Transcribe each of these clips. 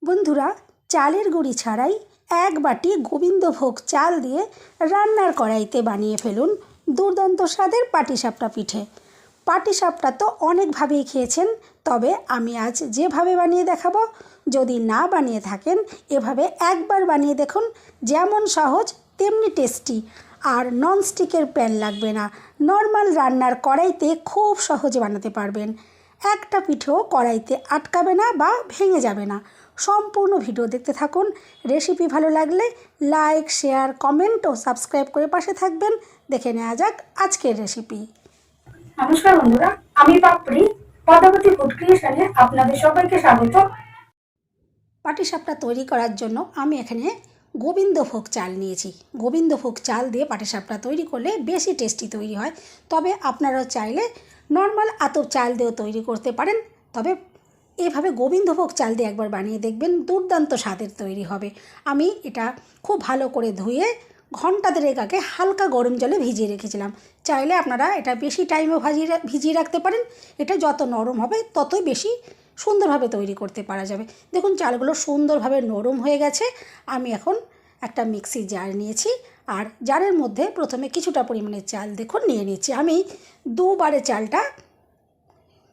বন্ধুরা, চালের গুঁড়ি ছাড়াই এক বাটি গোবিন্দভোগ চাল দিয়ে রান্নার কড়াইতে বানিয়ে ফেলুন দুর্দান্ত স্বাদের পাটিসাপটা পিঠে। পাটিসাপটা তো অনেকভাবেই খেয়েছেন, তবে আমি আজ যেভাবে বানিয়ে দেখাবো, যদি না বানিয়ে থাকেন এভাবে একবার বানিয়ে দেখুন। যেমন সহজ তেমনি টেস্টি, আর ননস্টিকের প্যান লাগবে না, নর্মাল রান্নার কড়াইতে খুব সহজে বানাতে পারবেন। একটা পিঠেও কড়াইতে আটকাবে না বা ভেঙে যাবে না। সম্পূর্ণ ভিডিও দেখতে থাকুন। রেসিপি ভালো লাগলে লাইক, শেয়ার, কমেন্ট ও সাবস্ক্রাইব করে পাশে থাকবেন। দেখে নেওয়া যাক আজকের রেসিপি। নমস্কার বন্ধুরা, আমি পাপড়ি পদ্মাবতী ফুড ক্রিয়েশনে আপনাদের সবাইকে স্বাগত। পাটিসাপটা তৈরি করার জন্য আমি এখানে গোবিন্দভোগ চাল নিয়েছি। গোবিন্দভোগ চাল দিয়ে পাটিসাপটা তৈরি করলে বেশি টেস্টি তৈরি হয়। তবে আপনারা চাইলে নর্মাল আতপ চাল দিয়েও তৈরি করতে পারেন, তবে এভাবে গোবিন্দভোগ চাল দিয়ে একবার বানিয়ে দেখবেন, দুর্দান্ত স্বাদের তৈরি হবে। আমি এটা খুব ভালো করে ধুয়ে ঘন্টা দেড়েক আগে হালকা গরম জলে ভিজিয়ে রেখেছিলাম। চাইলে আপনারা এটা বেশি টাইমও ভিজিয়ে রাখতে পারেন। এটা যত নরম হবে ততই বেশি সুন্দরভাবে তৈরি করতে পারা যাবে। দেখুন চালগুলো সুন্দরভাবে নরম হয়ে গেছে। আমি এখন একটা মিক্সি জার নিয়েছি, আর জারের মধ্যে প্রথমে কিছুটা পরিমাণে চাল দেখুন নিয়ে নিচ্ছি। আমি দুবারে চালটা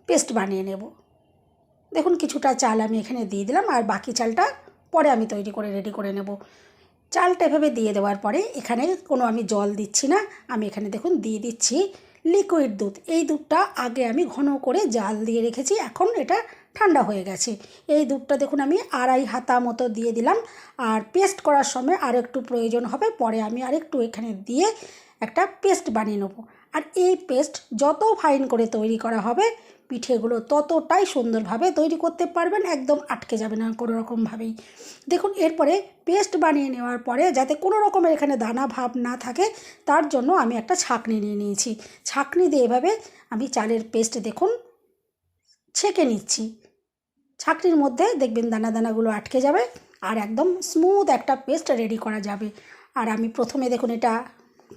পেস্ট বানিয়ে নেব। দেখুন কিছুটা চাল আমি এখানে দিয়ে দিলাম, আর বাকি চালটা পরে আমি তৈরি করে রেডি করে নেব। চালটা এভাবে দিয়ে দেওয়ার পরে এখানে কোনো আমি জল দিচ্ছি না, আমি এখানে দেখুন দিয়ে দিচ্ছি লিকুইড দুধ। এই দুধটা আগে আমি ঘন করে জাল দিয়ে রেখেছি, এখন এটা ঠান্ডা হয়ে গেছে। এই দুধটা দেখুন আমি আড়াই হাতা মতো দিয়ে দিলাম, আর পেস্ট করার সময় আর একটু প্রয়োজন হবে, পরে আমি আরেকটু এখানে দিয়ে একটা পেস্ট বানিয়ে নেব। আর এই পেস্ট যত ফাইন করে তৈরি করা হবে পিঠেগুলো ততটাই সুন্দরভাবে তৈরি করতে পারবেন, একদম আটকে যাবে না কোনো রকমভাবেই। দেখুন এরপরে পেস্ট বানিয়ে নেওয়ার পরে যাতে কোনো রকমের এখানে দানা ভাব না থাকে, তার জন্য আমি একটা ছাঁকনি নিয়ে নিয়েছি। ছাঁকনি দিয়ে এভাবে আমি চালের পেস্ট দেখুন ছেঁকে নিচ্ছি। ছাঁকনির মধ্যে দেখবেন দানা দানাগুলো আটকে যাবে, আর একদম স্মুথ একটা পেস্ট রেডি করা যাবে। আর আমি প্রথমে দেখুন এটা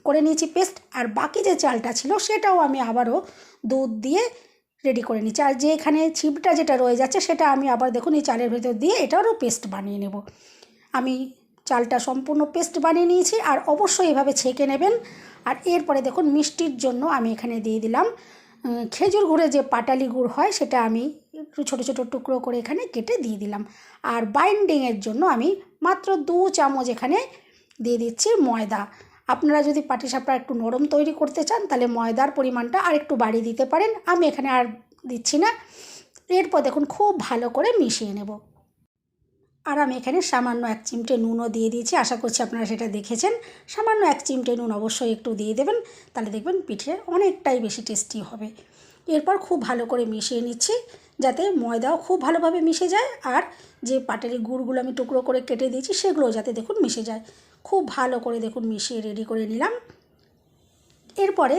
করে নিয়েছি পেস্ট, আর বাকি যে চালটা ছিল সেটাও আমি আবারও দুধ দিয়ে রেডি করে নিচ্ছি। আর যে এখানে ছিপটা যেটা রয়ে যাচ্ছে সেটা আমি আবার দেখুন এই চালের ভেতর দিয়ে এটারও পেস্ট বানিয়ে নেব। আমি চালটা সম্পূর্ণ পেস্ট বানিয়ে নিয়েছি, আর অবশ্যই এভাবে ছেঁকে নেবেন। আর এরপরে দেখুন মিষ্টির জন্য আমি এখানে দিয়ে দিলাম খেজুর গুড়ে যে পাটালি গুড় হয়, সেটা আমি একটু ছোটো ছোটো টুকরো করে এখানে কেটে দিয়ে দিলাম। আর বাইন্ডিংয়ের জন্য আমি মাত্র 2 চামচ এখানে দিয়ে দিচ্ছি ময়দা। আপনারা যদি পাটিসাপটা একটু নরম তৈরি করতে চান তাহলে ময়দার পরিমাণটা আর একটু বাড়িয়ে দিতে পারেন, আমি এখানে আর দিচ্ছি না। এরপর দেখুন খুব ভালো করে মিশিয়ে নেব। আর আমি এখানে সামান্য 1 চিমটে নুনও দিয়ে দিয়েছি, আশা করছি আপনারা সেটা দেখেছেন। সামান্য 1 চিমটে নুন অবশ্যই একটু দিয়ে দেবেন, তাহলে দেখবেন পিঠে অনেকটাই বেশি টেস্টি হবে। এরপর খুব ভালো করে মিশিয়ে নিচ্ছি যাতে ময়দাও খুব ভালোভাবে মিশে যায়, আর যে পাটালি গুড়গুলো আমি টুকরো করে কেটে দিয়েছি সেগুলো যাতে দেখুন মিশে যায়। খুব ভালো করে দেখুন মিশিয়ে রেডি করে নিলাম। এরপরে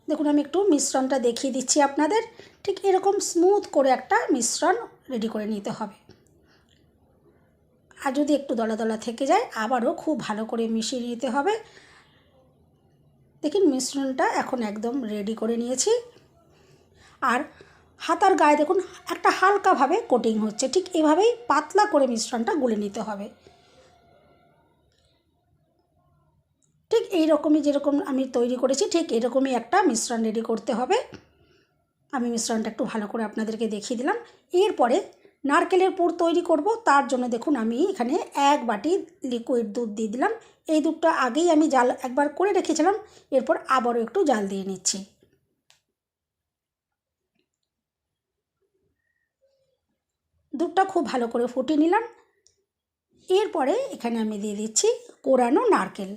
দেখুন আমি একটু মিশ্রণটা দেখিয়ে দিচ্ছি আপনাদের। ঠিক এরকম স্মুথ করে একটা মিশ্রণ রেডি করে নিতে হবে। আর যদি একটু দলা দলা থেকে যায় আবারও খুব ভালো করে মিশিয়ে নিতে হবে। দেখুন মিশ্রণটা এখন একদম রেডি করে নিয়েছি। আর হাতার গায়ে দেখুন একটা হালকাভাবে কোটিং হচ্ছে, ঠিক এভাবেই পাতলা করে মিশ্রণটা গুলে নিতে হবে। ঠিক এই রকমই যেরকম আমি তৈরি করেছি ঠিক এরকমই একটা মিশ্রণ রেডি করতে হবে। আমি মিশ্রণটা একটু ভালো করে আপনাদেরকে দেখিয়ে দিলাম। এরপরে নারকেলের পুর তৈরি করব, তার জন্য দেখুন আমি এখানে 1 বাটি লিকুইড দুধ দিয়ে দিলাম। এই দুধটা আগেই আমি জাল একবার করে রেখেছিলাম, এরপর আবারও একটু জাল দিয়ে নিচ্ছি। দুধটা খুব ভালো করে ফুটিয়ে নিলাম। এরপরে এখানে আমি দিয়ে দিচ্ছি কোরানো নারকেল।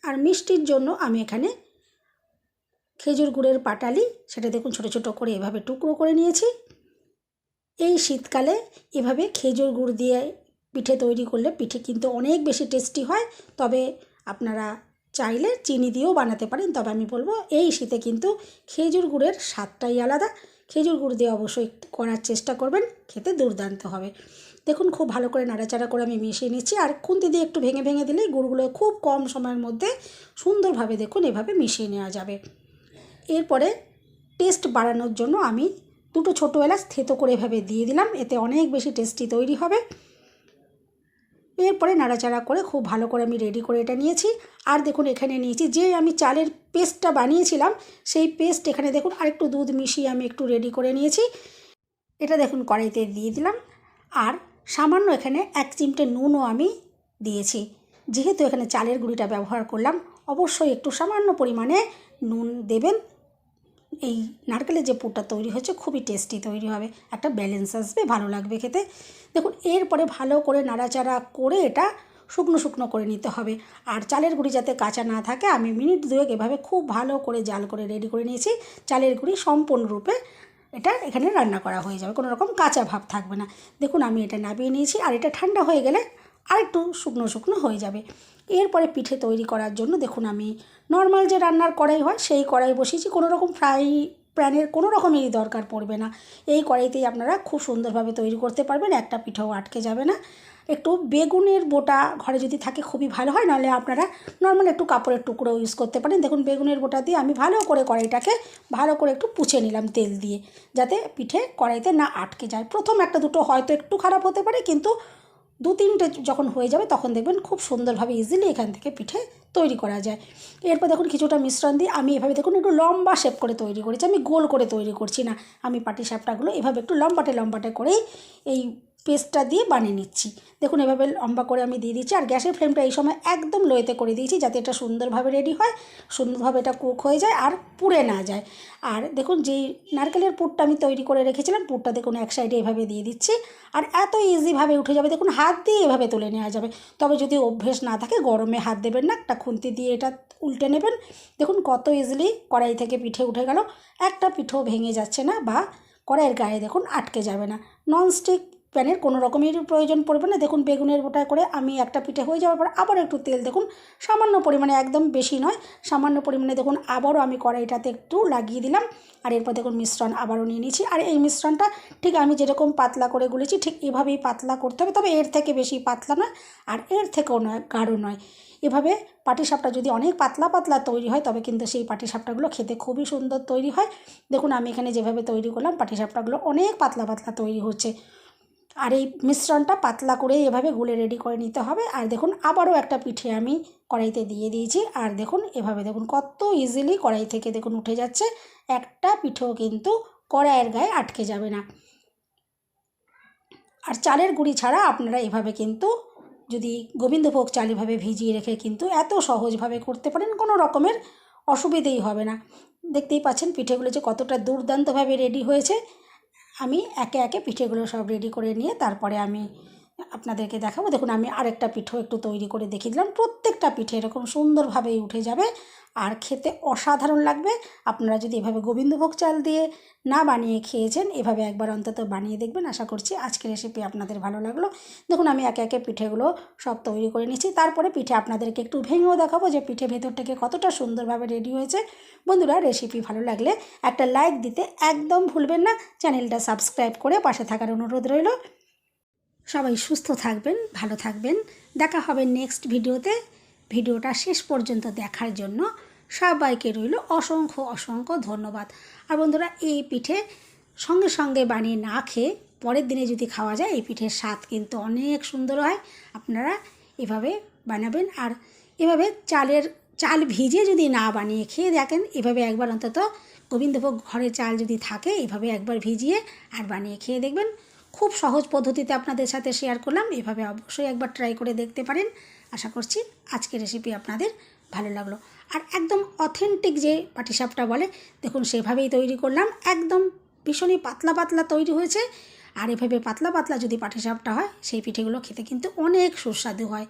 আর মিষ্টির জন্য আমি এখানে খেজুর গুড়ের পাটালি, সেটা দেখুন ছোটো ছোটো করে এভাবে টুকরো করে নিয়েছি। এই শীতকালে এভাবে খেজুর গুড় দিয়ে পিঠে তৈরি করলে পিঠে কিন্তু অনেক বেশি টেস্টি হয়। তবে আপনারা চাইলে চিনি দিয়েও বানাতে পারেন, তবে আমি বলবো এই শীতে কিন্তু খেজুর গুড়ের স্বাদটাই আলাদা। খেজুর গুড় দিয়ে অবশ্যই করার চেষ্টা করবেন, খেতে দুর্দান্ত হবে। দেখুন খুব ভালো করে নাড়াচাড়া করে আমি মিশিয়ে নিচ্ছি, আর খুন্তি দিয়ে একটু ভেঙে ভেঙে দিলেই গুড়গুলো খুব কম সময়ের মধ্যে সুন্দরভাবে দেখুন এভাবে মিশিয়ে নেওয়া যাবে। এরপরে টেস্ট বাড়ানোর জন্য আমি 2টো ছোটো এলাচ থেতো করে এভাবে দিয়ে দিলাম, এতে অনেক বেশি টেস্টি তৈরি হবে। এরপরে নাড়াচাড়া করে খুব ভালো করে আমি রেডি করে এটা নিয়েছি। আর দেখুন এখানে নিয়েছি যে আমি চালের পেস্টটা বানিয়েছিলাম, সেই পেস্ট এখানে দেখুন আরেকটু দুধ মিশিয়ে আমি একটু রেডি করে নিয়েছি। এটা দেখুন কড়াইতে দিয়ে দিলাম, আর সামান্য এখানে 1 চিমটে নুনও আমি দিয়েছি। যেহেতু এখানে চালের গুঁড়িটা ব্যবহার করলাম, অবশ্যই একটু সামান্য পরিমাণে নুন দেবেন। এই নারকেলের যে পুরটা তৈরি হচ্ছে খুবই টেস্টি তৈরি হবে, একটা ব্যালেন্স আসবে, ভালো লাগবে খেতে। দেখুন এরপরে ভালো করে নাড়াচাড়া করে এটা শুকনো শুকনো করে নিতে হবে। আর চালের গুঁড়ি যাতে কাঁচা না থাকে আমি মিনিট 2 এভাবে খুব ভালো করে জাল করে রেডি করে নিয়েছি। চালের গুঁড়ি সম্পূর্ণরূপে এটা এখানে রান্না করা হয়ে যাবে, কোনো রকম কাঁচা ভাব থাকবে না। দেখুন আমি এটা নামিয়ে নিয়েছি, আর এটা ঠান্ডা হয়ে গেলে আর একটু শুকনো শুকনো হয়ে যাবে। এরপরে পিঠে তৈরি করার জন্য দেখুন আমি নর্মাল যে রান্নার কড়াই হয় সেই কড়াই বসিয়েছি, কোনো রকম ফ্রাই প্যানের কোনো রকমেরই দরকার পড়বে না। এই কড়াইতেই আপনারা খুব সুন্দরভাবে তৈরি করতে পারবেন, একটা পিঠাও আটকে যাবে না। একটু বেগুনের বোটা ঘরে যদি থাকে খুবই ভালো হয়, নাহলে আপনারা নর্মাল একটু কাপড়ের টুকরো ইউজ করতে পারেন। দেখুন বেগুনের বোটা দিয়ে আমি ভালো করে কড়াইটাকে ভালো করে একটু পুছে নিলাম তেল দিয়ে, যাতে পিঠে কড়াইতে না আটকে যায়। প্রথম 1-2টো হয়তো একটু খারাপ হতে পারে, কিন্তু 2-3টে যখন হয়ে যাবে তখন দেখবেন খুব সুন্দরভাবে ইজিলি এখান থেকে পিঠে তৈরি করা যায়। এরপর দেখুন কিছুটা মিশ্রণ দিয়ে আমি এভাবে দেখুন একটু লম্বা শেপ করে তৈরি করেছি, আমি গোল করে তৈরি করছি না। আমি পাটিসাপটাগুলো এভাবে একটু লম্বাটে লম্বাটে করেই এই পেস্টটা দিয়ে বানিয়ে নিচ্ছি। দেখুন এভাবে লম্বা করে আমি দিয়ে দিচ্ছি, আর গ্যাসের ফ্লেমটা এই সময় একদম লোতে করে দিয়েছি, যাতে এটা সুন্দরভাবে রেডি হয়, সুন্দরভাবে এটা কুক হয়ে যায় আর পুড়ে না যায়। আর দেখুন যেই নারকেলের পুরটা আমি তৈরি করে রেখেছিলাম, পুরটা দেখুন এক সাইডে এভাবে দিয়ে দিচ্ছি, আর এত ইজিভাবে উঠে যাবে। দেখুন হাত দিয়ে এভাবে তুলে নেওয়া যাবে, তবে যদি অভ্যেস না থাকে গরমে হাত দেবেন না, একটা খুন্তি দিয়ে এটা উল্টে নেবেন। দেখুন কত ইজিলি কড়াই থেকে পিঠে উঠে গেল, একটা পিঠেও ভেঙে যাচ্ছে না বা কড়াইয়ের গায়ে দেখুন আটকে যাবে না। ননস্টিক প্যানের কোনো রকমের প্রয়োজন পড়বে না। দেখুন বেগুনের বোটা করে আমি একটা পিঠে হয়ে যাওয়ার পর আবার একটু তেল দেখুন সামান্য পরিমাণে, একদম বেশি নয়, সামান্য পরিমাণে দেখুন আবারও আমি কড়াইটাতে একটু লাগিয়ে দিলাম। আর এরপর দেখুন মিশ্রণ আবারও নিয়ে নিয়েছি, আর এই মিশ্রণটা ঠিক আমি যেরকম পাতলা করে গুলেছি ঠিক এভাবেই পাতলা করতে হবে, তবে এর থেকে বেশি পাতলা নয় আর এর থেকেও নয় গাঢ় নয়। এভাবে পাটিসাপটা যদি অনেক পাতলা পাতলা তৈরি হয় তবে কিন্তু সেই পাটিসাপটাগুলো খেতে খুবই সুন্দর তৈরি হয়। দেখুন আমি এখানে যেভাবে তৈরি করলাম পাটিসাপটাগুলো অনেক পাতলা পাতলা তৈরি হচ্ছে, আর এই মিশ্রণটা পাতলা করে এভাবে গুলে রেডি করে নিতে হবে। আর দেখুন আবারও একটা পিঠে আমি কড়াইতে দিয়ে দিয়েছি, আর দেখুন এভাবে দেখুন কত ইজিলি কড়াই থেকে দেখুন উঠে যাচ্ছে, একটা পিঠেও কিন্তু কড়াইয়ের গায়ে আটকে যাবে না। আর চালের গুঁড়ি ছাড়া আপনারা এভাবে কিন্তু যদি গোবিন্দভোগ চাল এভাবে ভিজিয়ে রেখে কিন্তু এত সহজভাবে করতে পারেন, কোনো রকমের অসুবিধেই হবে না। দেখতেই পাচ্ছেন পিঠেগুলো যে কতটা দুর্দান্তভাবে রেডি হয়েছে। আমি একে একে পিঠেগুলো সব রেডি করে নিয়ে তারপরে আমি আপনাদেরকে দেখাবো। দেখুন আমি আরেকটা পিঠেও একটু তৈরি করে দেখিয়ে দিলাম, প্রত্যেকটা পিঠে এরকম সুন্দরভাবেই উঠে যাবে আর খেতে অসাধারণ লাগবে। আপনারা যদি এভাবে গোবিন্দভোগ চাল দিয়ে না বানিয়ে খেয়েছেন, এভাবে একবার অন্তত বানিয়ে দেখবেন। আশা করছি আজকের রেসিপি আপনাদের ভালো লাগলো। দেখুন আমি একে একে পিঠেগুলো সব তৈরি করে নিচ্ছি, তারপরে পিঠে আপনাদেরকে একটু ভেঙেও দেখাবো যে পিঠে ভেতর থেকে কতটা সুন্দরভাবে রেডি হয়েছে। বন্ধুরা রেসিপি ভালো লাগলে একটা লাইক দিতে একদম ভুলবেন না, চ্যানেলটা সাবস্ক্রাইব করে পাশে থাকার অনুরোধ রইল। সবাই সুস্থ থাকবেন, ভালো থাকবেন, দেখা হবে নেক্সট ভিডিওতে। ভিডিওটা শেষ পর্যন্ত দেখার জন্য সবাইকে রইল অসংখ্য অসংখ্য ধন্যবাদ। আর বন্ধুরা এই পিঠে সঙ্গে সঙ্গে বানিয়ে না খেয়ে পরের দিনে যদি খাওয়া যায়, এই পিঠের স্বাদ কিন্তু অনেক সুন্দর হয়। আপনারা এভাবে বানাবেন, আর এভাবে চাল ভিজে যদি না বানিয়ে খেয়ে দেখেন, এভাবে একবার অন্তত গোবিন্দভোগ ঘরে চাল যদি থাকে এভাবে একবার ভিজিয়ে আর বানিয়ে খেয়ে দেখবেন। খুব সহজ পদ্ধতিতে আপনাদের সাথে শেয়ার করলাম, এভাবে অবশ্যই একবার ট্রাই করে দেখতে পারেন। আশা করছি আজকের রেসিপি আপনাদের ভালো লাগলো। আর একদম অথেন্টিক যে পাটিসাপটা বলে দেখুন সেভাবেই তৈরি করলাম, একদম ভীষণই পাতলা পাতলা তৈরি হয়েছে। আর এভাবে পাতলা পাতলা যদি পাটিসাপটা হয় সেই পিঠেগুলো খেতে কিন্তু অনেক সুস্বাদু হয়।